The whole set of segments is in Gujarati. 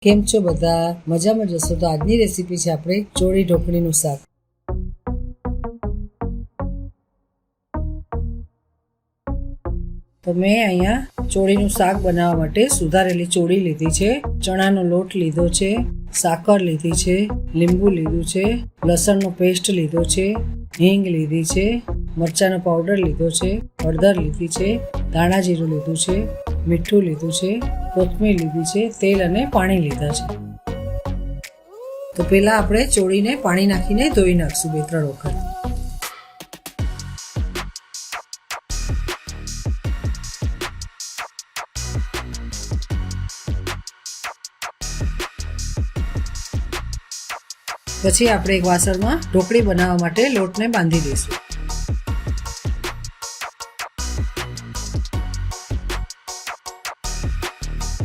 કેમ છો બધા? મજામાં જશો તો આજની રેસીપી છે આપણે ચોળી ઢોકળીનું શાક. તો મેં અહીંયા ચોળીનું શાક બનાવવા માટે સુધારેલી ચોળી લીધી છે, ચણાનો લોટ લીધો છે, સાકર લીધી છે, લીંબુ લીધું છે, લસણનો પેસ્ટ લીધો છે, હિંગ લીધી છે, મરચાંનો પાવડર લીધો છે, હળદર લીધી છે, ધાણા જીરું લીધું છે, મીઠું લીધું છે, કોથમીર લીધી છે, તેલ અને પાણી લીધા છે. તો પહેલા આપણે ચોળીને પાણી નાખીને ધોઈ નાખશું 2-3 વખત. પછી આપણે એક વાસણમાં ઢોકળી બનાવવા માટે લોટને બાંધી દઈશું.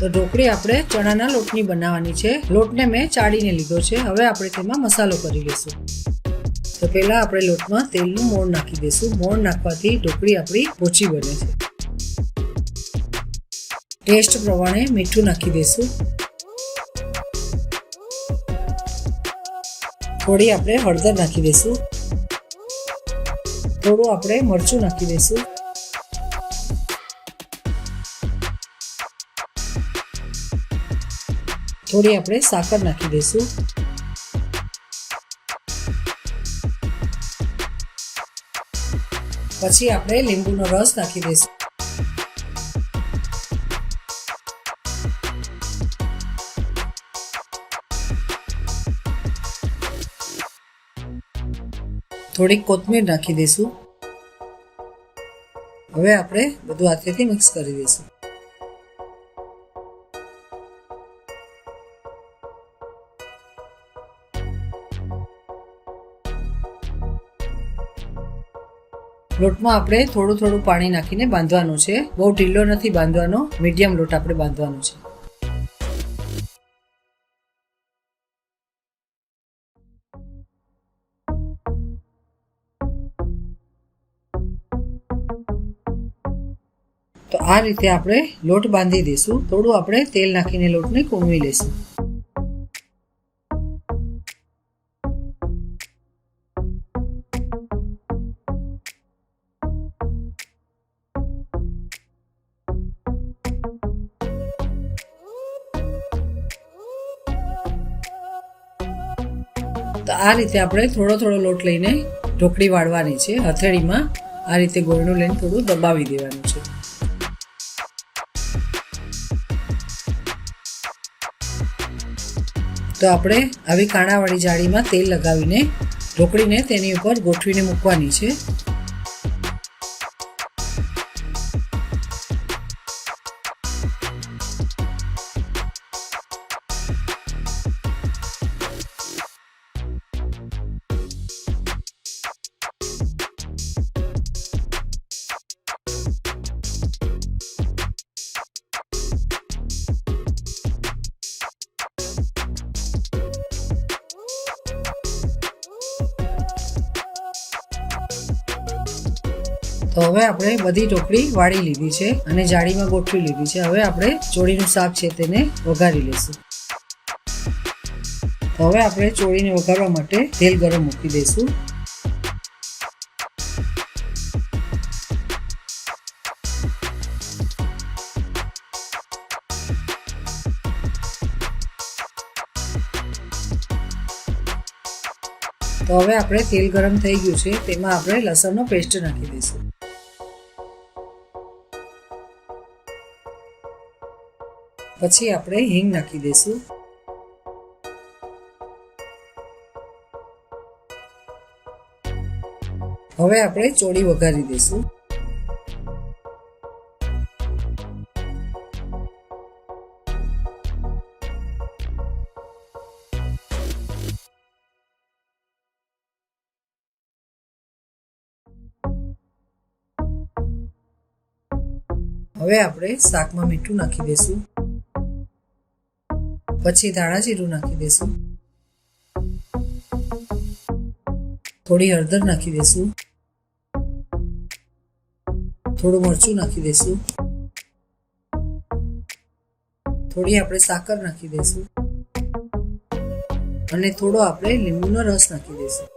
તો ઢોકળી આપણે ચણાના લોટની બનાવવાની છે. લોટને મેં ચાળીને લીધો છે. હવે આપણે તેમાં મસાલો કરી લઈશું. તો પહેલા આપણે લોટમાં તેલનું મોણ નાખી દઈશું. મોણ નાખવાથી ઢોકળી આપણી પોચી બને છે. ટેસ્ટ પ્રમાણે મીઠું નાખી દઈશું. થોડી આપણે હળદર નાખી દઈશું. થોડું આપણે મરચું નાખી દઈશું. થોડી આપણે સાકર નાખી દઈશું. પછી આપણે લીંબુનો રસ નાખી દઈશું. થોડીક કોથમીર નાખી દઈશું. હવે આપણે બધું હાથેથી મિક્સ કરી દઈશું. લોટમાં આપણે થોડું થોડું પાણી નાખીને બાંધવાનું છે. બહુ ઢીલો નથી બાંધવાનો, મીડિયમ લોટ આપણે બાંધવાનો છે. તો આ રીતે આપણે લોટ બાંધી દઈશું. થોડું આપણે તેલ નાખીને લોટને કૂણવી લઈશું. તો આ રીતે આપણે થોડો થોડો લોટ લઈને ઢોકળી વાળવાની છે. હથેળીમાં આ રીતે ગોળનું લઈને થોડું દબાવી દેવાનું છે. તો આપણે આવી કાણાવાળી જાળીમાં તેલ લગાવીને ઢોકળીને તેની ઉપર ગોઠવીને મૂકવાની છે. તો હવે આપણે બધી ઢોકળી વાળી લીધી છે અને જાળીમાં ગોઠવી લીધી છે. હવે આપણે ચોળીનું શાક છે તેને વઘારી લઈશું. તો હવે આપણે ચોળીને વઘારવા માટે તેલ ગરમ મૂકી દઈશું. તો હવે આપણે તેલ ગરમ થઈ ગયું છે, તેમાં આપણે લસણનો પેસ્ટ નાખી દઈશું. પછી આપણે હિંગ નાખી દઈશું. હવે આપણે ચોળી વઘારી દઈશું. હવે આપણે શાકમાં મીઠું નાખી દઈશું. પછી ધાણા જીરું નાખી દઈશું. થોડી હળદર નાખી દઈશું. થોડું મરચું નાખી દઈશું. થોડી આપણે સાકર નાખી દઈશું. અને થોડો આપણે લીંબુનો રસ નાખી દઈશું.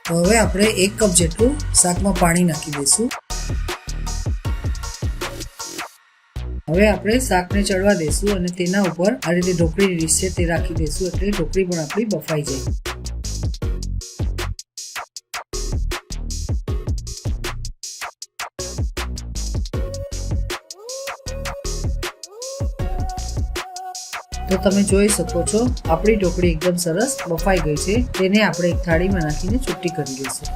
તો હવે આપણે 1 કપ જેટલું શાકમાં પાણી નાખી દઈશું. હવે આપણે શાકને ચડવા દઈશું અને તેના ઉપર આ રીતે ઢોકળીની ડીશ છે તે રાખી દઈશું એટલે ઢોકળી પણ આપણી બફાઈ જાય. તો તમે જોઈ શકો છો આપણી ઢોકળી એકદમ સરસ બફાઈ ગઈ છે. તેને આપણે એક થાળીમાં નાખીને છૂટી કરી લઈશું.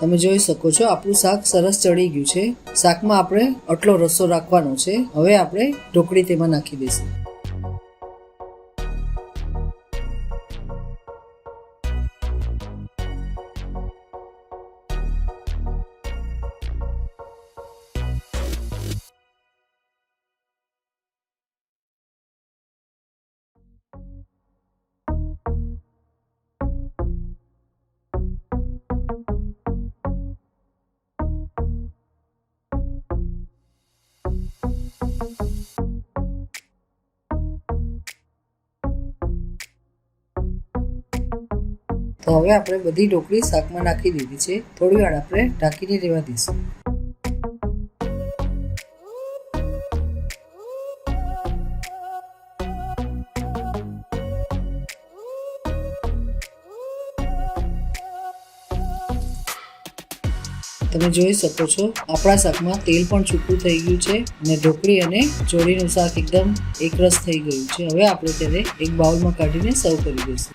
તમે જોઈ શકો છો આપણું શાક સરસ ચડી ગયું છે. શાકમાં આપણે આટલો રસો રાખવાનો છે. હવે આપણે ઢોકળી તેમાં નાખી દઈશું. તો હવે આપણે બધી ઢોકળી શાકમાં નાખી દીધી છે. થોડી વાર આપણે ઢાંકીને રહેવા દઈશું. તમે જોઈ શકો છો આપણા શાકમાં તેલ પણ છૂટું થઈ ગયું છે અને ઢોકળી અને ચોળીનું શાક એકદમ એકરસ થઈ ગયું છે. હવે આપણે તેને એક બાઉલમાં કાઢીને સર્વ કરી દઈશું.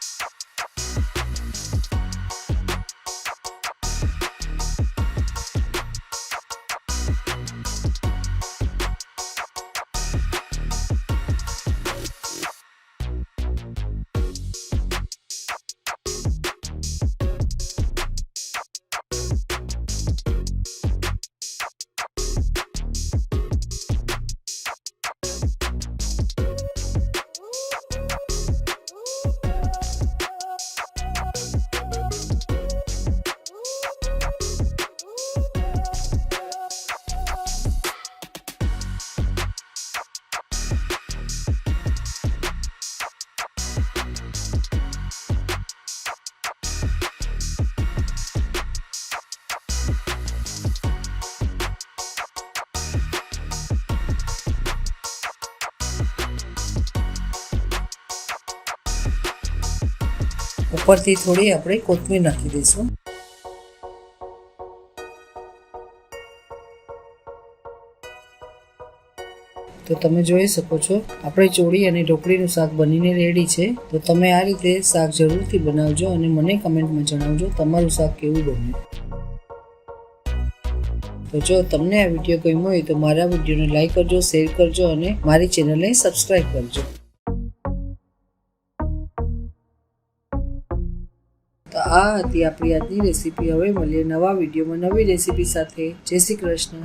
ઉપરથી થોડી આપણે કોથમીર નાખી દઈશું. તો તમે જોઈ શકો છો આપણે ચોળી અને ઢોકળીનું શાક બનીને રેડી છે. તો તમે આ રીતે શાક જરૂરથી બનાવજો અને મને કમેન્ટમાં જણાવજો તમારું શાક કેવું બન્યું. તો જો તમને આ વિડીયો ગમ્યો હોય તો મારા વિડીયોને લાઈક કરજો, શેર કરજો અને મારી ચેનલને સબસ્ક્રાઈબ કરજો. તો આ હતી આપણી આજની રેસીપી. હવે મળીએ નવા વિડીયોમાં નવી રેસીપી સાથે. જય શ્રી કૃષ્ણ.